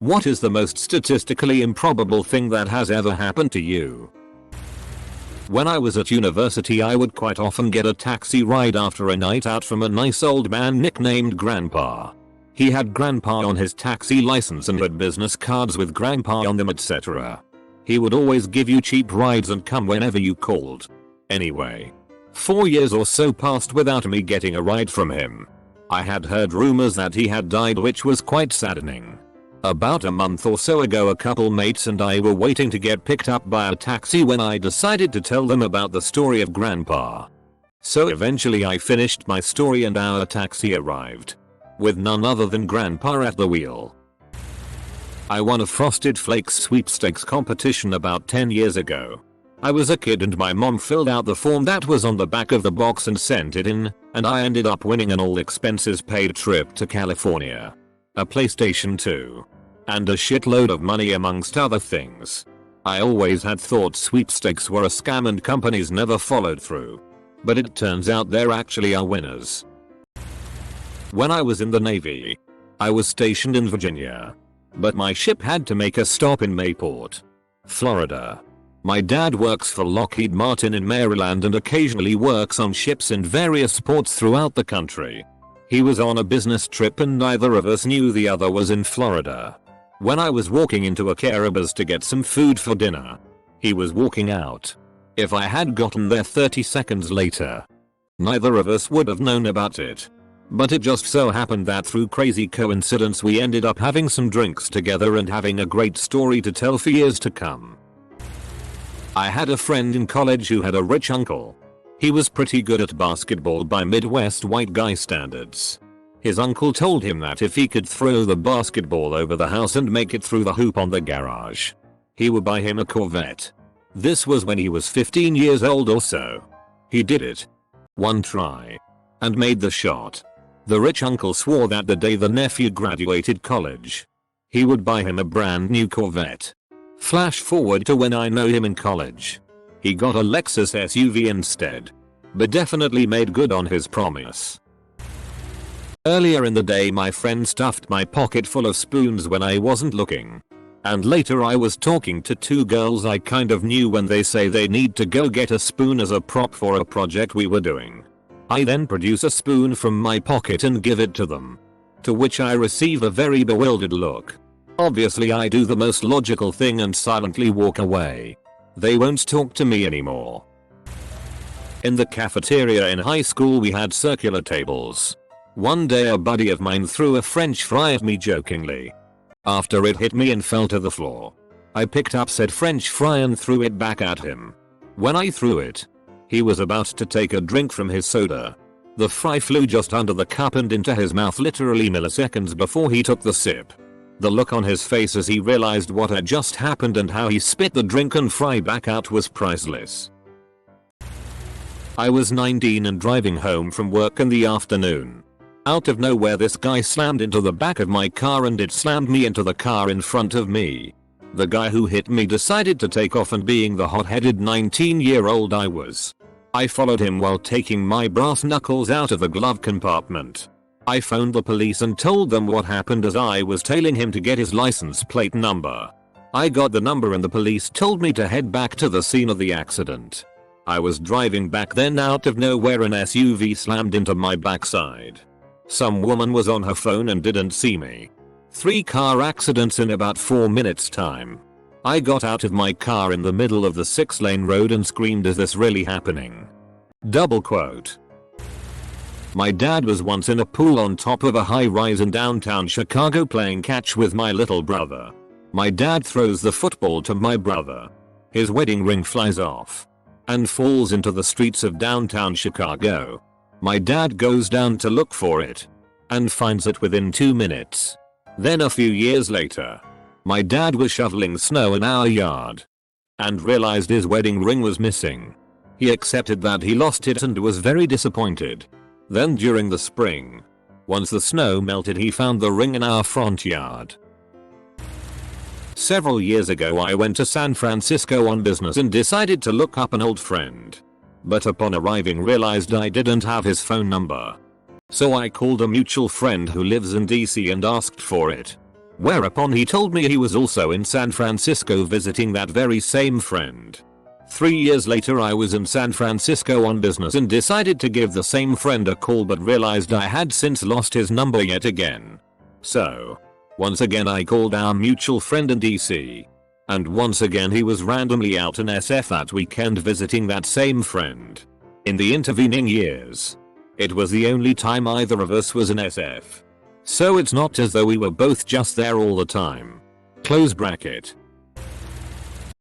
What is the most statistically improbable thing that has ever happened to you? When I was at university, I would quite often get a taxi ride after a night out from a nice old man nicknamed Grandpa. He had Grandpa on his taxi license and had business cards with Grandpa on them, etc. He would always give you cheap rides and come whenever you called. Anyway, 4 years or so passed without me getting a ride from him. I had heard rumors that he had died, which was quite saddening. About a month or so ago, a couple mates and I were waiting to get picked up by a taxi when I decided to tell them about the story of Grandpa. So eventually I finished my story and our taxi arrived, with none other than Grandpa at the wheel. I won a Frosted Flakes sweepstakes competition about 10 years ago. I was a kid and my mom filled out the form that was on the back of the box and sent it in, and I ended up winning an all expenses paid trip to California, a PlayStation 2, and a shitload of money amongst other things. I always had thought sweepstakes were a scam and companies never followed through, but it turns out there actually are winners. When I was in the Navy, I was stationed in Virginia, but my ship had to make a stop in Mayport, Florida. My dad works for Lockheed Martin in Maryland and occasionally works on ships in various ports throughout the country. He was on a business trip and neither of us knew the other was in Florida. When I was walking into a Carrabba's to get some food for dinner, he was walking out. If I had gotten there 30 seconds later, neither of us would have known about it. But it just so happened that through crazy coincidence we ended up having some drinks together and having a great story to tell for years to come. I had a friend in college who had a rich uncle. He was pretty good at basketball by Midwest white guy standards. His uncle told him that if he could throw the basketball over the house and make it through the hoop on the garage, he would buy him a Corvette. This was when he was 15 years old or so. He did it. One try. And made the shot. The rich uncle swore that the day the nephew graduated college, he would buy him a brand new Corvette. Flash forward to when I know him in college. He got a Lexus SUV instead, but definitely made good on his promise. Earlier in the day my friend stuffed my pocket full of spoons when I wasn't looking. And later I was talking to two girls I kind of knew when they say they need to go get a spoon as a prop for a project we were doing. I then produce a spoon from my pocket and give it to them, to which I receive a very bewildered look. Obviously I do the most logical thing and silently walk away. They won't talk to me anymore. In the cafeteria in high school we had circular tables. One day a buddy of mine threw a French fry at me jokingly. After it hit me and fell to the floor, I picked up said French fry and threw it back at him. When I threw it, he was about to take a drink from his soda. The fry flew just under the cup and into his mouth literally milliseconds before he took the sip. The look on his face as he realized what had just happened and how he spit the drink and fry back out was priceless. I was 19 and driving home from work in the afternoon. Out of nowhere this guy slammed into the back of my car and it slammed me into the car in front of me. The guy who hit me decided to take off, and being the hot-headed 19-year-old I was, I followed him while taking my brass knuckles out of the glove compartment. I phoned the police and told them what happened as I was tailing him to get his license plate number. I got the number and the police told me to head back to the scene of the accident. I was driving back then out of nowhere an SUV slammed into my backside. Some woman was on her phone and didn't see me. 3 car accidents in about 4 minutes time. I got out of my car in the middle of the 6-lane road and screamed, "Is this really happening?" Double quote. My dad was once in a pool on top of a high-rise in downtown Chicago playing catch with my little brother. My dad throws the football to my brother. His wedding ring flies off and falls into the streets of downtown Chicago. My dad goes down to look for it and finds it within 2 minutes. Then a few years later, my dad was shoveling snow in our yard and realized his wedding ring was missing. He accepted that he lost it and was very disappointed. Then during the spring, once the snow melted, he found the ring in our front yard. Several years ago I went to San Francisco on business and decided to look up an old friend. But upon arriving realized I didn't have his phone number. So I called a mutual friend who lives in DC and asked for it. Whereupon he told me he was also in San Francisco visiting that very same friend. 3 years later I was in San Francisco on business and decided to give the same friend a call, but realized I had since lost his number yet again. So, once again I called our mutual friend in DC. And once again he was randomly out in SF that weekend visiting that same friend. In the intervening years, it was the only time either of us was in SF. So it's not as though we were both just there all the time. Close bracket.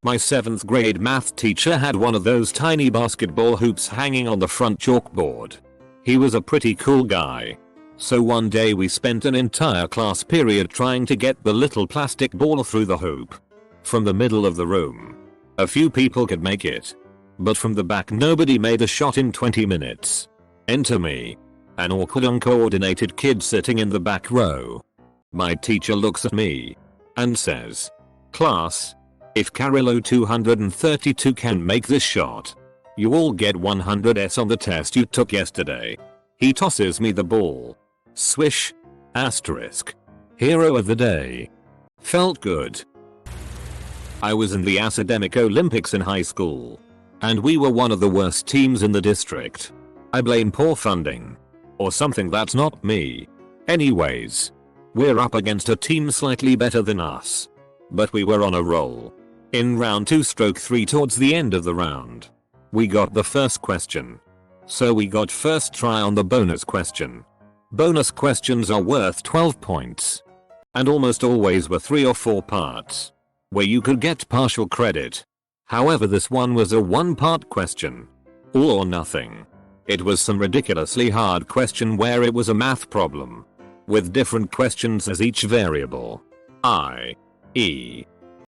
My 7th grade math teacher had one of those tiny basketball hoops hanging on the front chalkboard. He was a pretty cool guy. So one day we spent an entire class period trying to get the little plastic ball through the hoop. From the middle of the room, a few people could make it. But from the back nobody made a shot in 20 minutes. Enter me, an awkward uncoordinated kid sitting in the back row. My teacher looks at me and says, "Class, if Carilo 232 can make this shot, you all get 100s on the test you took yesterday." He tosses me the ball. Swish. Asterisk. Hero of the day. Felt good. I was in the academic Olympics in high school. And we were one of the worst teams in the district. I blame poor funding. Or something that's not me. Anyways. We're up against a team slightly better than us. But we were on a roll. In round 2/3 towards the end of the round, we got the first question. So we got first try on the bonus question. Bonus questions are worth 12 points. And almost always were 3 or 4 parts, where you could get partial credit. However, this one was a 1-part question. All or nothing. It was some ridiculously hard question where it was a math problem, with different questions as each variable. i.e.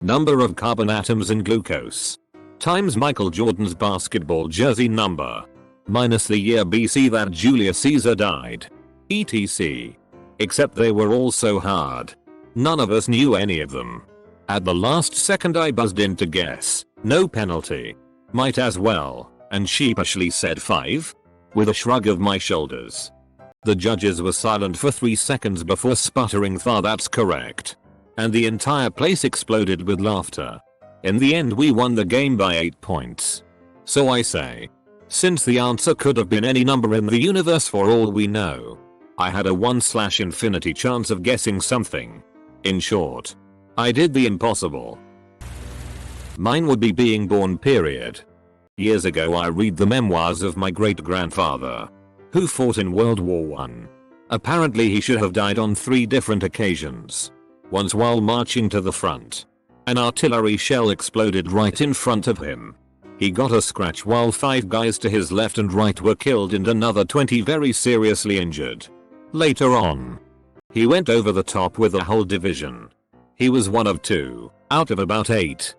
number of carbon atoms in glucose, times Michael Jordan's basketball jersey number, minus the year BC that Julius Caesar died, etc. Except they were all so hard. None of us knew any of them. At the last second I buzzed in to guess. No penalty. Might as well, and sheepishly said 5. With a shrug of my shoulders. The judges were silent for 3 seconds before sputtering, "That's correct." And the entire place exploded with laughter. In the end we won the game by 8 points. So I say, since the answer could have been any number in the universe for all we know, I had a 1/infinity chance of guessing something. In short, I did the impossible. Mine would be being born, period. Years ago I read the memoirs of my great-grandfather, who fought in World War I. Apparently he should have died on 3 different occasions. Once while marching to the front. An artillery shell exploded right in front of him. He got a scratch while 5 guys to his left and right were killed and another 20 very seriously injured. Later on, he went over the top with a whole division. He was one of 2, out of about 8,000,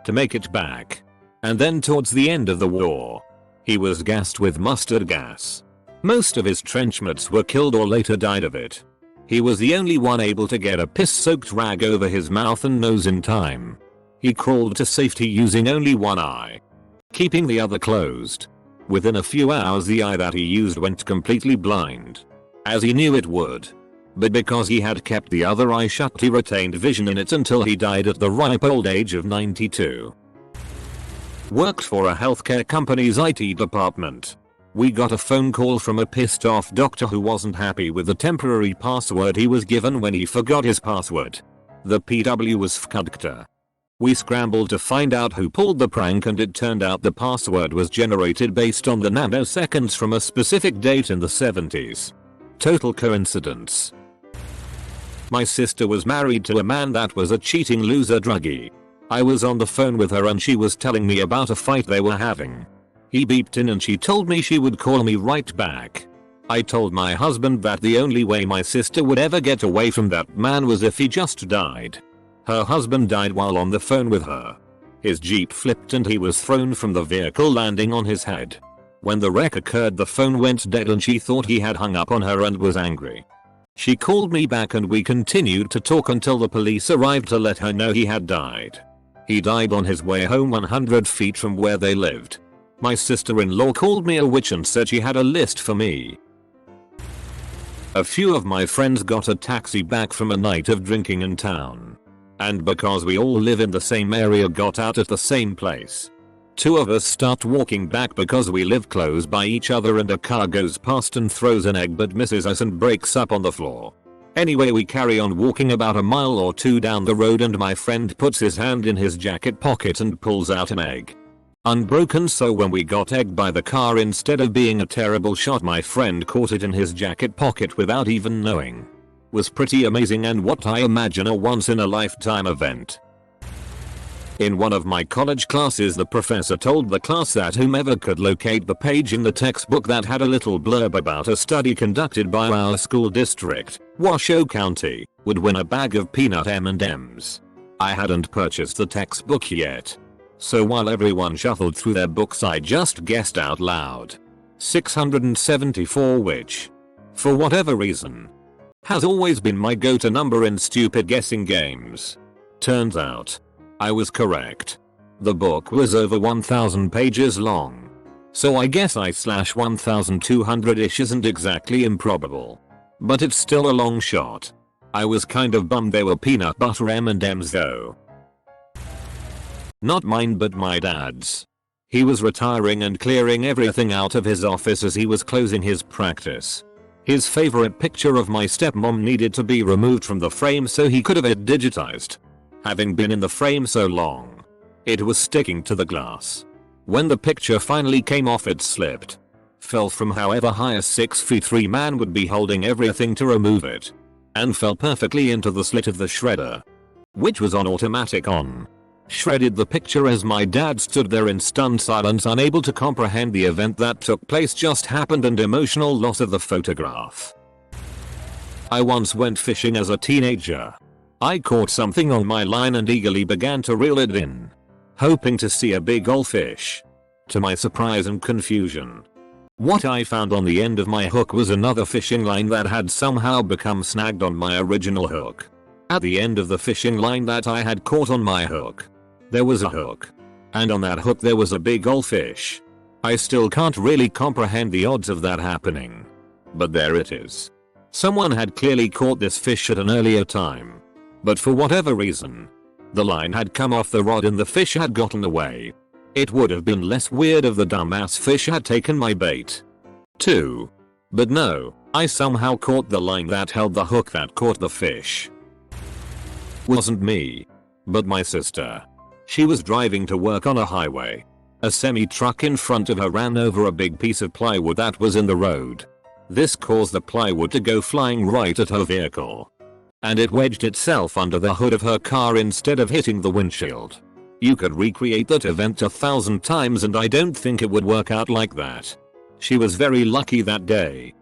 to make it back. And then towards the end of the war, he was gassed with mustard gas. Most of his trenchmates were killed or later died of it. He was the only one able to get a piss-soaked rag over his mouth and nose in time. He crawled to safety using only one eye, keeping the other closed. Within a few hours the eye that he used went completely blind, as he knew it would. But because he had kept the other eye shut he retained vision in it until he died at the ripe old age of 92. Worked for a healthcare company's IT department. We got a phone call from a pissed off doctor who wasn't happy with the temporary password he was given when he forgot his password. The PW was FKDKTA. We scrambled to find out who pulled the prank, and it turned out the password was generated based on the nanoseconds from a specific date in the 70s. Total coincidence. My sister was married to a man that was a cheating loser druggie. I was on the phone with her and she was telling me about a fight they were having. He beeped in and she told me she would call me right back. I told my husband that the only way my sister would ever get away from that man was if he just died. Her husband died while on the phone with her. His Jeep flipped and he was thrown from the vehicle, landing on his head. When the wreck occurred the phone went dead and she thought he had hung up on her and was angry. She called me back and we continued to talk until the police arrived to let her know he had died. He died on his way home 100 feet from where they lived. My sister-in-law called me a witch and said she had a list for me. A few of my friends got a taxi back from a night of drinking in town. And because we all live in the same area, got out at the same place. Two of us start walking back because we live close by each other, and a car goes past and throws an egg but misses us and breaks up on the floor. Anyway, we carry on walking about a mile or two down the road, and my friend puts his hand in his jacket pocket and pulls out an egg. Unbroken, so when we got egged by the car, instead of being a terrible shot, my friend caught it in his jacket pocket without even knowing. Was pretty amazing, and what I imagine a once in a lifetime event. In one of my college classes, the professor told the class that whomever could locate the page in the textbook that had a little blurb about a study conducted by our school district, Washoe County, would win a bag of peanut M&Ms. I hadn't purchased the textbook yet. So while everyone shuffled through their books, I just guessed out loud 674, which, for whatever reason, has always been my go-to number in stupid guessing games. Turns out, I was correct. The book was over 1,000 pages long. So I guess I/1200-ish isn't exactly improbable. But it's still a long shot. I was kind of bummed they were peanut butter M&Ms though. Not mine, but my dad's. He was retiring and clearing everything out of his office as he was closing his practice. His favorite picture of my stepmom needed to be removed from the frame so he could have it digitized. Having been in the frame so long, it was sticking to the glass. When the picture finally came off, it slipped. Fell from however high a 6'3" man would be holding everything to remove it. And fell perfectly into the slit of the shredder, which was on automatic on. Shredded the picture as my dad stood there in stunned silence, unable to comprehend the event that took place just happened, and emotional loss of the photograph. I once went fishing as a teenager. I caught something on my line and eagerly began to reel it in, hoping to see a big old fish. To my surprise and confusion, what I found on the end of my hook was another fishing line that had somehow become snagged on my original hook. At the end of the fishing line that I had caught on my hook, there was a hook. And on that hook there was a big ol' fish. I still can't really comprehend the odds of that happening. But there it is. Someone had clearly caught this fish at an earlier time. But for whatever reason, the line had come off the rod and the fish had gotten away. It would have been less weird if the dumbass fish had taken my bait too. But no, I somehow caught the line that held the hook that caught the fish. Wasn't me, but my sister. She was driving to work on a highway. A semi-truck in front of her ran over a big piece of plywood that was in the road. This caused the plywood to go flying right at her vehicle. And it wedged itself under the hood of her car instead of hitting the windshield. You could recreate that event 1,000 times and I don't think it would work out like that. She was very lucky that day.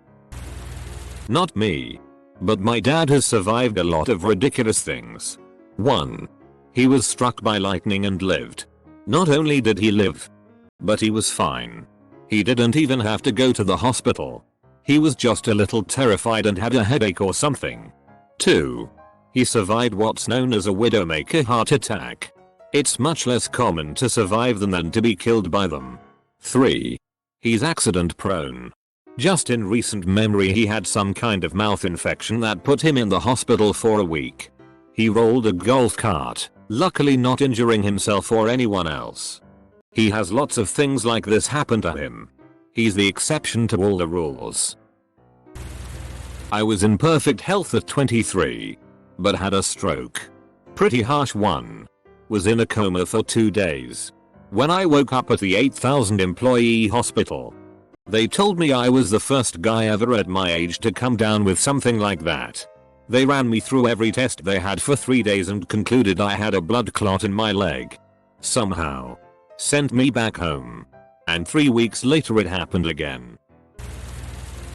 Not me. But my dad has survived a lot of ridiculous things. 1. He was struck by lightning and lived. Not only did he live, but he was fine. He didn't even have to go to the hospital. He was just a little terrified and had a headache or something. 2. He survived what's known as a widowmaker heart attack. It's much less common to survive than to be killed by them. 3. He's accident prone. Just in recent memory he had some kind of mouth infection that put him in the hospital for a week. He rolled a golf cart, luckily not injuring himself or anyone else. He has lots of things like this happen to him. He's the exception to all the rules. I was in perfect health at 23, but had a stroke. Pretty harsh one. Was in a coma for 2 days. When I woke up at the 8,000 employee hospital, they told me I was the first guy ever at my age to come down with something like that. They ran me through every test they had for 3 days and concluded I had a blood clot in my leg. Somehow. Sent me back home. And 3 weeks later it happened again.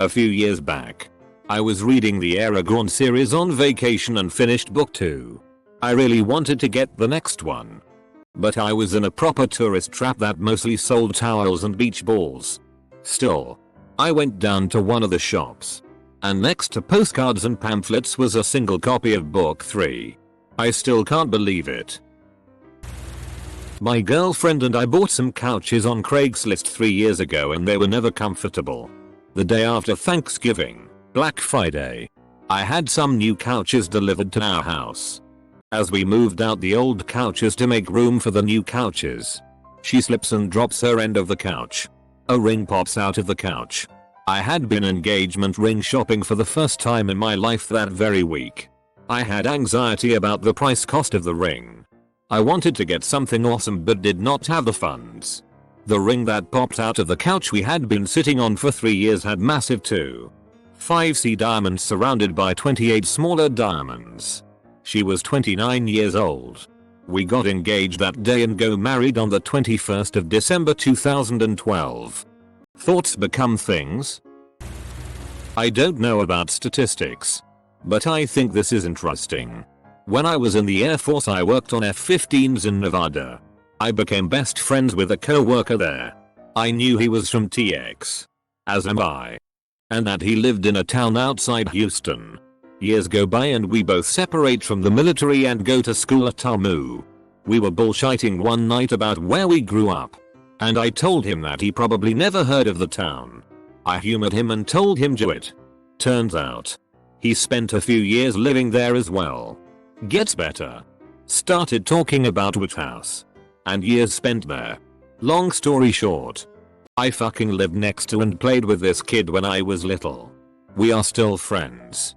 A few years back, I was reading the Aragorn series on vacation and finished book 2. I really wanted to get the next one. But I was in a proper tourist trap that mostly sold towels and beach balls. Still, I went down to one of the shops. And next to postcards and pamphlets was a single copy of book 3. I still can't believe it. My girlfriend and I bought some couches on Craigslist 3 years ago and they were never comfortable. The day after Thanksgiving, Black Friday. I had some new couches delivered to our house. As we moved out the old couches to make room for the new couches, she slips and drops her end of the couch. A ring pops out of the couch. I had been engagement ring shopping for the first time in my life that very week. I had anxiety about the price cost of the ring. I wanted to get something awesome but did not have the funds. The ring that popped out of the couch we had been sitting on for 3 years had massive 2.5C diamonds surrounded by 28 smaller diamonds. She was 29 years old. We got engaged that day and got married on the 21st of December 2012. Thoughts become things? I don't know about statistics, but I think this is interesting. When I was in the Air Force I worked on F-15s in Nevada. I became best friends with a co-worker there. I knew he was from TX, as am I, and that he lived in a town outside Houston. Years go by and we both separate from the military and go to school at Tamu. We were bullshitting one night about where we grew up, and I told him that he probably never heard of the town. I humored him and told him do it. Turns out, he spent a few years living there as well. Gets better. Started talking about which house and years spent there. Long story short, I fucking lived next to and played with this kid when I was little. We are still friends.